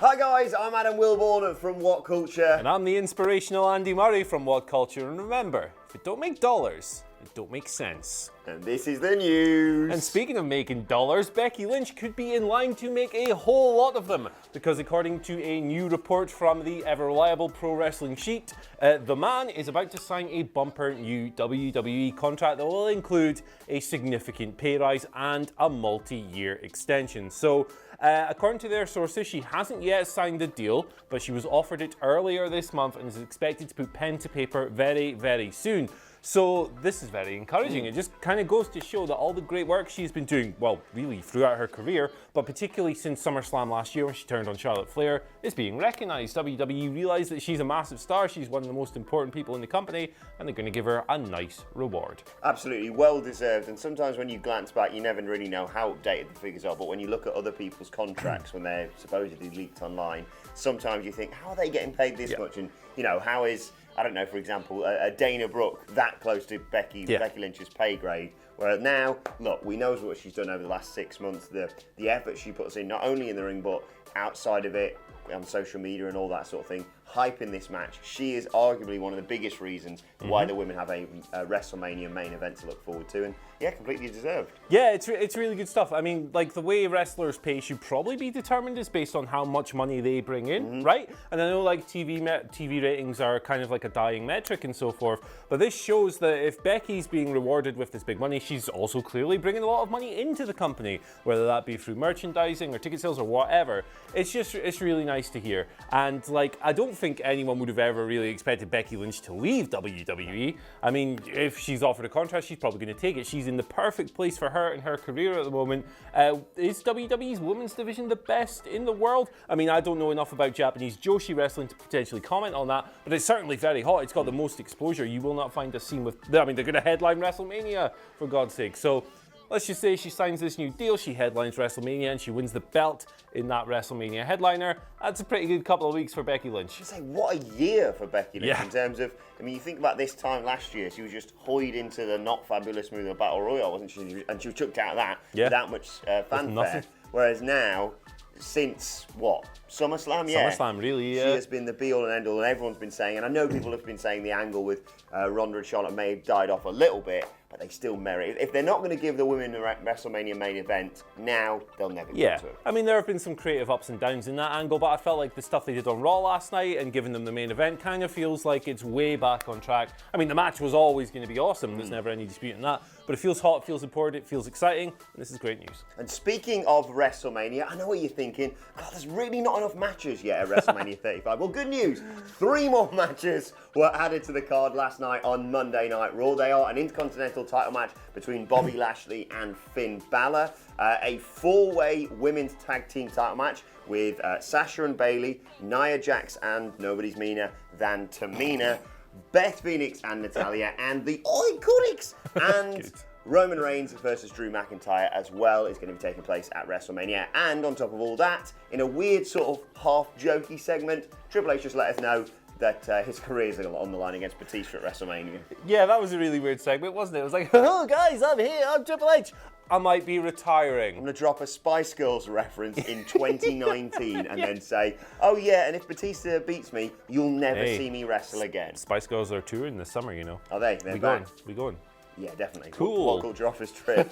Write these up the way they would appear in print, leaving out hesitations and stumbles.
Hi guys, I'm Adam Wilborn from WhatCulture. And I'm the inspirational Andy Murray from WhatCulture. And remember, if it don't make dollars, it don't make sense. And this is the news. And speaking of making dollars, Becky Lynch could be in line to make a whole lot of them. Because according to a new report from the ever-reliable Pro Wrestling Sheet, the man is about to sign a bumper new WWE contract that will include a significant pay rise and a multi-year extension. So, according to their sources, she hasn't yet signed the deal, but she was offered it earlier this month and is expected to put pen to paper very, very soon. So this is very encouraging. It just kind of goes to show that all the great work she's been doing, well, really throughout her career, but particularly since SummerSlam last year when she turned on Charlotte Flair, is being recognised. WWE realised that she's a massive star, she's one of the most important people in the company, and they're going to give her a nice reward. Absolutely, well deserved. And sometimes when you glance back, you never really know how updated the figures are, but when you look at other people's contracts when they're supposedly leaked online, sometimes you think, how are they getting paid this much? And, you know, how is, I don't know, for example, a Dana Brooke that close to Becky Lynch's pay grade? Whereas now, look, we know what she's done over the last 6 months, the effort she puts in, not only in the ring, but outside of it, on social media and all that sort of thing, hyping this match. She is arguably one of the biggest reasons why the women have a WrestleMania main event to look forward to, and yeah, completely deserved. Yeah, it's really good stuff. I mean, like, the way wrestlers pay should probably be determined is based on how much money they bring in, right? And I know, like, TV ratings are kind of like a dying metric and so forth, but this shows that if Becky's being rewarded with this big money, she's also clearly bringing a lot of money into the company, whether that be through merchandising or ticket sales or whatever. It's really nice to hear. And, like, I don't think anyone would have ever really expected Becky Lynch to leave WWE. I mean, if she's offered a contract, she's probably going to take it. She's in the perfect place for her in her career at the moment. Is WWE's women's division the best in the world? I mean, I don't know enough about Japanese Joshi wrestling to potentially comment on that, but it's certainly very hot. It's got the most exposure. You will not find a scene with, I mean, they're going to headline WrestleMania, for God's sake. So let's just say she signs this new deal, she headlines WrestleMania, and she wins the belt in that WrestleMania headliner. That's a pretty good couple of weeks for Becky Lynch. I say, what a year for Becky Lynch in terms of, I mean, you think about this time last year, she was just hoyed into the not fabulous movie of Battle Royale, wasn't she? And she was chucked out of that without much fanfare. Whereas now, since what? SummerSlam, SummerSlam, really, She has been the be-all and end-all, and everyone's been saying, and I know people have been saying the angle with Ronda and Charlotte may have died off a little bit, but they still merit it. If they're not going to give the women the WrestleMania main event now, they'll never get to it. I mean, there have been some creative ups and downs in that angle, but I felt like the stuff they did on Raw last night and giving them the main event kind of feels like it's way back on track. I mean, the match was always going to be awesome. There's never any dispute in that. But it feels hot, it feels important, it feels exciting, and this is great news. And speaking of WrestleMania, I know what you're thinking. God, there's really not enough matches yet at WrestleMania 35. Well, good news. 3 more matches were added to the card last night on Monday Night Raw. They are an Intercontinental title match between Bobby Lashley and Finn Balor, a 4-way women's tag team title match with Sasha and Bayley, Nia Jax and nobody's meaner than Tamina, Beth Phoenix and Natalya, and the Iconics and Roman Reigns versus Drew McIntyre as well is going to be taking place at WrestleMania. And on top of all that, in a weird sort of half-jokey segment, Triple H just let us know that his career is on the line against Batista at WrestleMania. Yeah, that was a really weird segment, wasn't it? It was like, oh guys, I'm here, I'm Triple H. I might be retiring. I'm going to drop a Spice Girls reference in 2019 and then say, oh yeah, and if Batista beats me, you'll never see me wrestle again. Spice Girls are touring this summer, you know. Are they? They're back. We going. Yeah, definitely. Cool. WhatCulture office trip.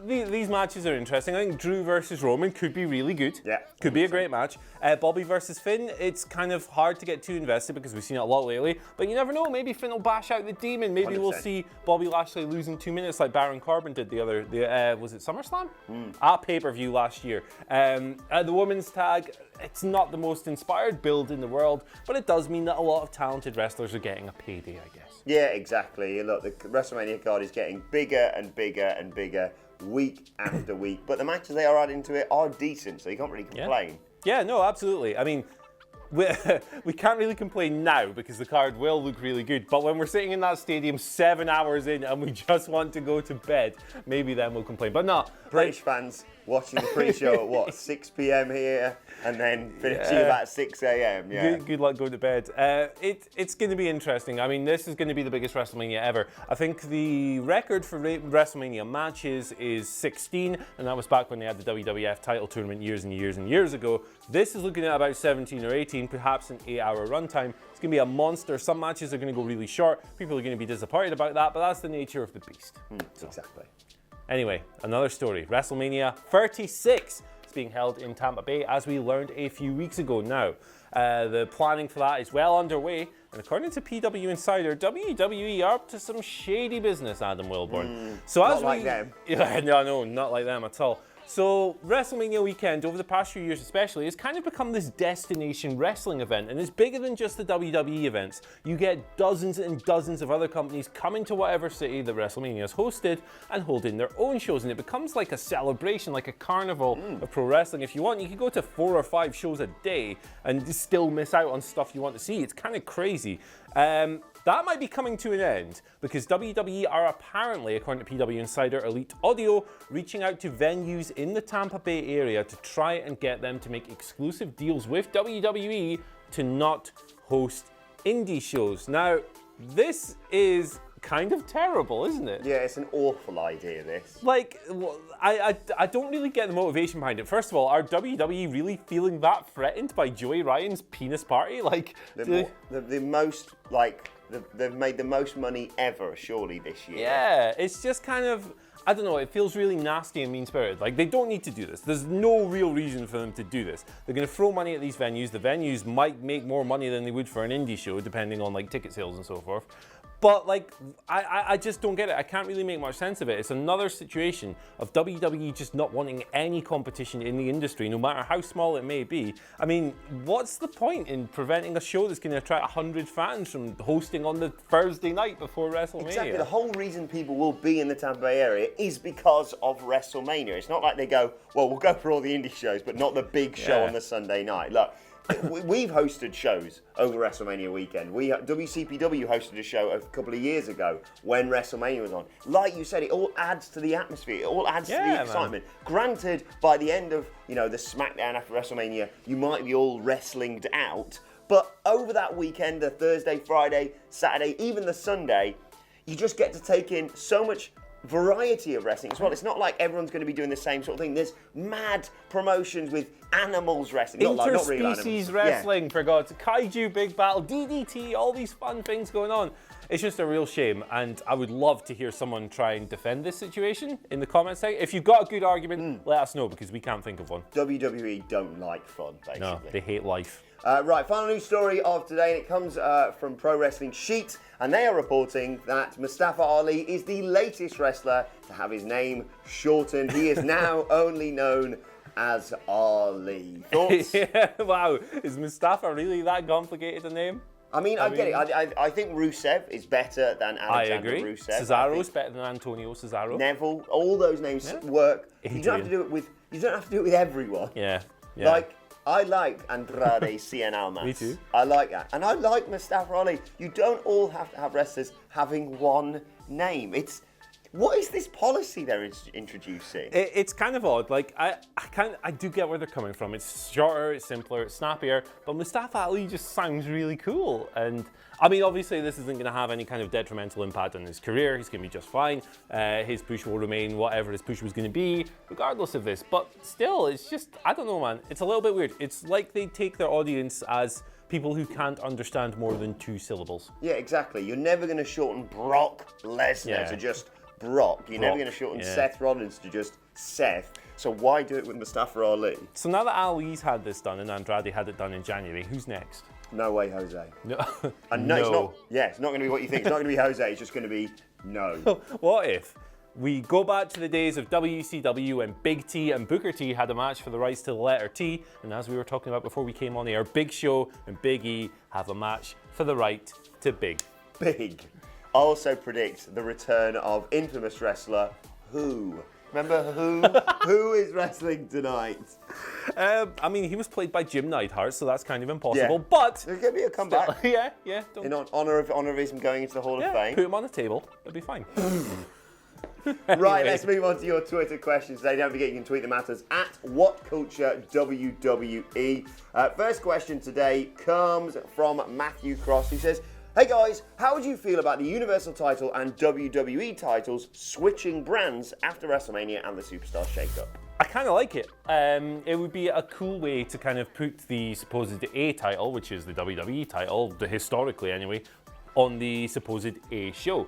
These matches are interesting. I think Drew versus Roman could be really good. Yeah. Could be a great match. Bobby versus Finn, it's kind of hard to get too invested because we've seen it a lot lately. But you never know, maybe Finn will bash out the demon. Maybe 100%. We'll see Bobby Lashley losing 2 minutes like Baron Corbin did was it SummerSlam? At pay-per-view last year. The women's tag, it's not the most inspired build in the world, but it does mean that a lot of talented wrestlers are getting a payday, I guess. Yeah, exactly. Look, the WrestleMania card is getting bigger and bigger and bigger week after week, but the matches they are adding to it are decent, so you can't really complain. Yeah, no, absolutely. I mean, we can't really complain now because the card will look really good, but when we're sitting in that stadium 7 hours in and we just want to go to bed, maybe then we'll complain. But no, British fans, watching the pre-show at what, 6 p.m. here, and then finishing about 6 a.m. Yeah. Good luck going to bed. It's going to be interesting. I mean, this is going to be the biggest WrestleMania ever. I think the record for WrestleMania matches is 16, and that was back when they had the WWF title tournament years and years and years ago. This is looking at about 17 or 18, perhaps an 8-hour runtime. It's going to be a monster. Some matches are going to go really short. People are going to be disappointed about that, but that's the nature of the beast. Exactly. Anyway, another story. WrestleMania 36 is being held in Tampa Bay, as we learned a few weeks ago now. The planning for that is well underway, and according to PW Insider, WWE are up to some shady business, Adam Wilborn. Not like them. Yeah, no, not like them at all. So WrestleMania weekend, over the past few years especially, has kind of become this destination wrestling event, and it's bigger than just the WWE events. You get dozens and dozens of other companies coming to whatever city that WrestleMania is hosted and holding their own shows, and it becomes like a celebration, like a carnival of pro wrestling. If you want, you can go to 4 or 5 shows a day and still miss out on stuff you want to see. It's kind of crazy. That might be coming to an end because WWE are apparently, according to PW Insider Elite Audio, reaching out to venues in the Tampa Bay area to try and get them to make exclusive deals with WWE to not host indie shows. Now, this is kind of terrible, isn't it? Yeah, it's an awful idea, this. Like, I don't really get the motivation behind it. First of all, are WWE really feeling that threatened by Joey Ryan's penis party? Like, the most, like, they've made the most money ever, surely, this year. Yeah, it's just kind of, I don't know, it feels really nasty and mean-spirited. Like, they don't need to do this. There's no real reason for them to do this. They're going to throw money at these venues. The venues might make more money than they would for an indie show, depending on, like, ticket sales and so forth. But, like, I just don't get it. I can't really make much sense of it. It's another situation of WWE just not wanting any competition in the industry, no matter how small it may be. I mean, what's the point in preventing a show that's going to attract 100 fans from hosting on the Thursday night before WrestleMania? Exactly. The whole reason people will be in the Tampa Bay area is because of WrestleMania. It's not like they go, well, we'll go for all the indie shows, but not the big show on the Sunday night. Look, we've hosted shows over WrestleMania weekend. WCPW hosted a show a couple of years ago when WrestleMania was on. Like you said, it all adds to the atmosphere. It all adds to the excitement. Granted, by the end of the SmackDown after WrestleMania, you might be all wrestlinged out. But over that weekend, the Thursday, Friday, Saturday, even the Sunday, you just get to take in so much variety of wrestling as well. It's not like everyone's going to be doing the same sort of thing. There's mad promotions with animals wrestling. Interspecies wrestling, for God's sake. Kaiju, Big Battle, DDT, all these fun things going on. It's just a real shame, and I would love to hear someone try and defend this situation in the comments section. If you've got a good argument, let us know, because we can't think of one. WWE don't like fun, basically. No, they hate life. Right, final news story of today, and it comes from Pro Wrestling Sheet, and they are reporting that Mustafa Ali is the latest wrestler to have his name shortened. He is now only known as Ali. Thoughts? Yeah, wow. Is Mustafa really that complicated a get it. I think Rusev is better than Alexander Rusev. Cesaro's better than Antonio Cesaro. Neville, all those names work. You don't have to do it with everyone. Yeah. Like, I like Andrade Cien Almas. Me too. I like that. And I like Mustafa Ali. You don't all have to have wrestlers having one name. What is this policy they're introducing? It's kind of odd. Like, I do get where they're coming from. It's shorter, it's simpler, it's snappier, but Mustafa Ali just sounds really cool. And I mean, obviously this isn't going to have any kind of detrimental impact on his career. He's going to be just fine. His push will remain whatever his push was going to be, regardless of this. But still, it's just, I don't know, man. It's a little bit weird. It's like they take their audience as people who can't understand more than 2 syllables. Yeah, exactly. You're never going to shorten Brock Lesnar to just Brock. You're never going to shorten Seth Rollins to just Seth. So why do it with Mustafa Ali? So now that Ali's had this done and Andrade had it done in January, who's next? No way, Jose. No. And no. It's not. Yeah, it's not going to be what you think. It's not going to be Jose. It's just going to be no. What if we go back to the days of WCW when Big T and Booker T had a match for the rights to the letter T, and as we were talking about before we came on air, Big Show and Big E have a match for the right to Big. Big. I also predict the return of infamous wrestler Who. Remember Who? Who is wrestling tonight? I mean, he was played by Jim Neidhart, so that's kind of impossible. But there's going to be a comeback. Yeah. In honor of him going into the Hall of Fame. Put him on the table. It'll be fine. Right, let's move on to your Twitter questions today. Don't forget you can tweet them at us at WhatCultureWWE. First question today comes from Matthew Cross, who says, "Hey guys, how would you feel about the Universal title and WWE titles switching brands after WrestleMania and the Superstar Shakeup?" I kind of like it. It would be a cool way to kind of put the supposed A title, which is the WWE title, historically anyway, on the supposed A show.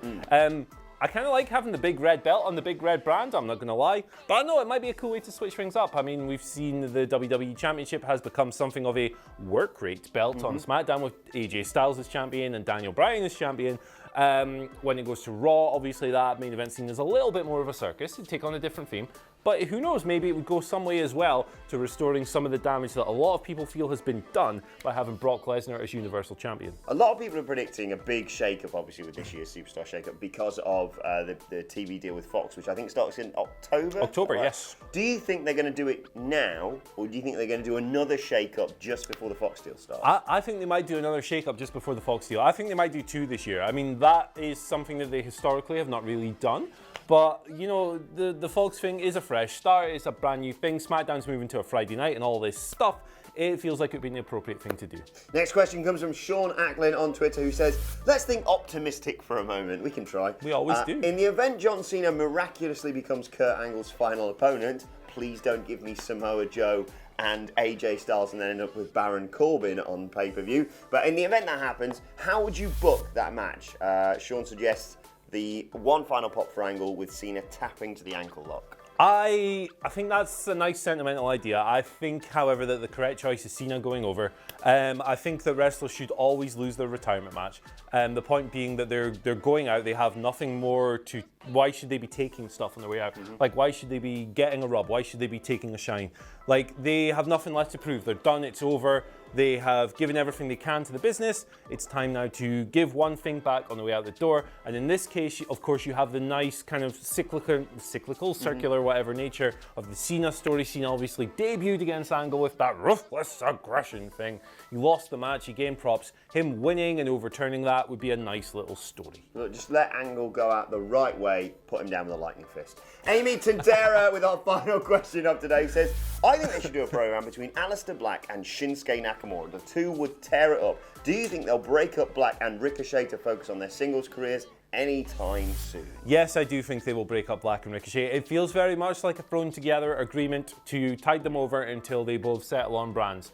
I kind of like having the big red belt on the big red brand, I'm not going to lie. But I know it might be a cool way to switch things up. I mean, we've seen the WWE Championship has become something of a work rate belt on SmackDown with AJ Styles as champion and Daniel Bryan as champion. When it goes to Raw, obviously that main event scene is a little bit more of a circus. It'd take on a different theme. But who knows, maybe it would go some way as well to restoring some of the damage that a lot of people feel has been done by having Brock Lesnar as Universal Champion. A lot of people are predicting a big shake-up, obviously, with this year's Superstar shake-up because of the TV deal with Fox, which I think starts in October. October, yes. Do you think they're going to do it now, or do you think they're going to do another shake-up just before the Fox deal starts? I think they might do another shake-up just before the Fox deal. I think they might do 2 this year. I mean, that is something that they historically have not really done. But, you know, the Fox thing is a fresh start. It's a brand new thing. SmackDown's moving to a Friday night and all this stuff. It feels like it would be the appropriate thing to do. Next question comes from Sean Acklin on Twitter, who says, "Let's think optimistic for a moment." We can try. We always do. In the event John Cena miraculously becomes Kurt Angle's final opponent, please don't give me Samoa Joe and AJ Styles and then end up with Baron Corbin on pay-per-view. But in the event that happens, how would you book that match? Sean suggests the one final pop for Angle with Cena tapping to the ankle lock. I think that's a nice sentimental idea. I think, however, that the correct choice is Cena going over. I think that wrestlers should always lose their retirement match. The point being that they're going out, they have nothing more to. Why should they be taking stuff on their way out? Like, why should they be getting a rub? Why should they be taking a shine? Like, they have nothing left to prove. They're done. It's over. They have given everything they can to the business. It's time now to give one thing back on the way out the door. And in this case, of course, you have the nice kind of cyclical, circular, whatever nature of the Cena story. Cena obviously debuted against Angle with that ruthless aggression thing. He lost the match, he gained props. Him winning and overturning that would be a nice little story. Look, just let Angle go out the right way, put him down with a lightning fist. Amy Tandera with our final question of today says, "I think they should do a program between Aleister Black and Shinsuke Nakamura. The two would tear it up. Do you think they'll break up Black and Ricochet to focus on their singles careers anytime soon?" Yes, I do think they will break up Black and Ricochet. It feels very much like a thrown together agreement to tide them over until they both settle on brands.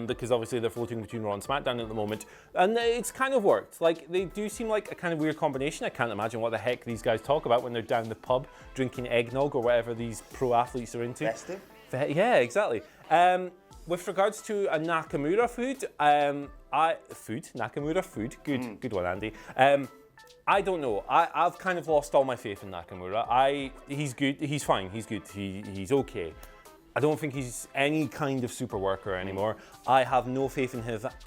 Because obviously they're floating between Raw and SmackDown at the moment. And it's kind of worked. Like, they do seem like a kind of weird combination. I can't imagine what the heck these guys talk about when they're down the pub drinking eggnog or whatever these pro athletes are into. Festive? Yeah, exactly. With regards to a Nakamura Nakamura food. Good one, Andy. I don't know. I've kind of lost all my faith in Nakamura. He's good. He's fine. He's good. He's okay. I don't think he's any kind of super worker anymore. I have no faith in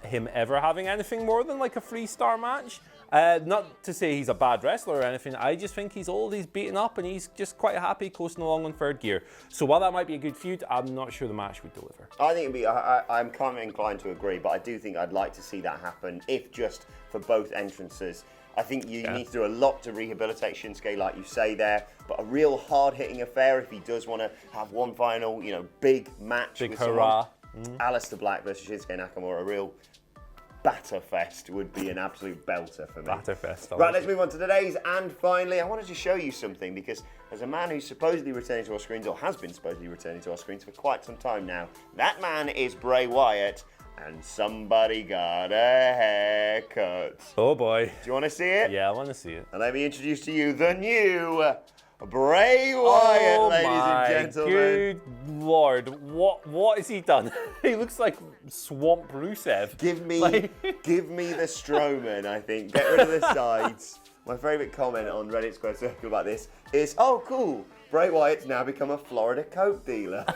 him ever having anything more than like a 3-star match. Not to say he's a bad wrestler or anything. I just think he's old, he's beaten up, and he's just quite happy coasting along on third gear. So while that might be a good feud, I'm not sure the match would deliver. I think it'd be. I'm kind of inclined to agree, but I do think I'd like to see that happen, if just for both entrances. I think you need to do a lot to rehabilitate Shinsuke, like you say there, but a real hard-hitting affair if he does want to have one final, big match with hurrah. someone. Aleister Black versus Shinsuke Nakamura, a real batterfest would be an absolute belter for me. Batterfest. Right, let's move on to today's, and finally, I wanted to show you something, because as a man who's supposedly returning to our screens, or has been supposedly returning to our screens for quite some time now, that man is Bray Wyatt. And somebody got a haircut. Oh boy. Do you want to see it? Yeah, I want to see it. And let me introduce to you the new Bray Wyatt, ladies and gentlemen. Good Lord, what has he done? He looks like Swamp Rusev. Give me the Strowman, I think. Get rid of the sides. My favourite comment on Reddit Square Circle about this is, "Oh, cool. Bray Wyatt's now become a Florida coke dealer." Is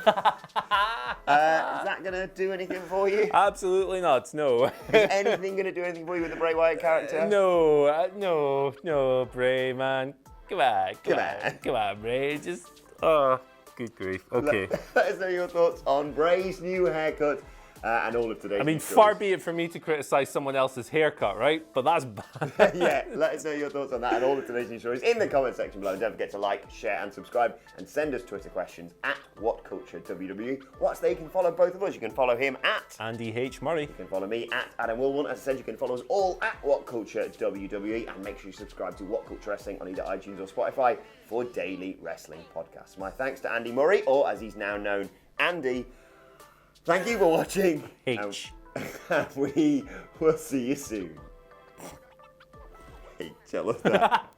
that going to do anything for you? Absolutely not, no. Is anything going to do anything for you with the Bray Wyatt character? No, Bray, man. Come on, Bray. Just, good grief. Okay. Let us know your thoughts on Bray's new haircut and all of today's I mean, news far stories. be it for me to criticise someone else's haircut, right? But that's bad. Yeah, let us know your thoughts on that and all of today's news stories in the comment section below. Don't forget to like, share, and subscribe, and send us Twitter questions at WhatCultureWWE. What's there? You can follow both of us. You can follow him at Andy H. Murray. You can follow me at Adam Wilborn. As I said, you can follow us all at WhatCultureWWE, and make sure you subscribe to What Culture Wrestling on either iTunes or Spotify for daily wrestling podcasts. My thanks to Andy Murray, or as he's now known, Andy. Thank you for watching. H. And we will see you soon. Hey, tell us that.